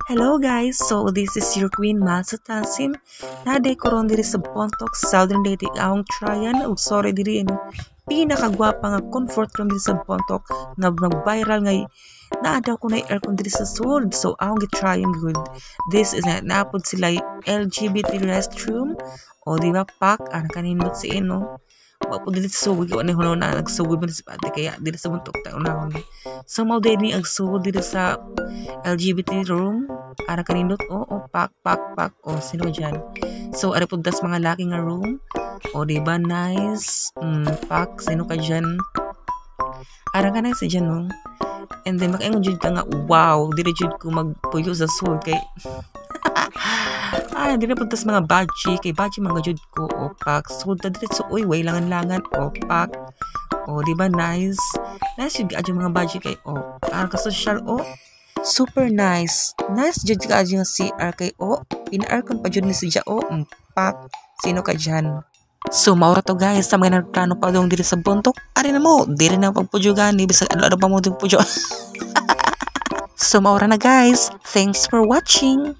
Hello guys, so this is your Queen Masatasim. Naday ko ron diri sa Bontoc, Southern Leyte akong tryan ug sorry diri ano pinakagwapa nga comfort room diri sa Bontoc nga mag-viral nga naadaw ko na aircon diri sa sud. So akong gi-tryin good. This is naapod sila LGBT restroom o di ba pak ana kanindot si ino. Wa po dili sugod ko ani hunaw na nagsugod man sa pati kaya dili sa Bontoc taon na ako. So mao ni ang sugod diri sa LGBT room ara kanindot pak sino dyan. So ara pud das mga laki nga room o di ba nice pak sino ka dyan ara ka na sa dyan no. And then makaingon jud ka nga wow dili jud ko magpuyo sa sud kay dili pud tas mga baji kay baji mga jud ko pak sud ta dili so uy way langan-langan pak o di ba nice jud ka mga baji kay ara ka social super nice. Nice jud ka yung CR kay pina-aircon pa jud ni siya pak sino ka dyan. So maura to guys sa mga nagplano pa dong diri sa Bontoc. Ari na mo, diri na pagpujugan ni bisag ano pa mo ding pujo. So maura na guys. Thanks for watching.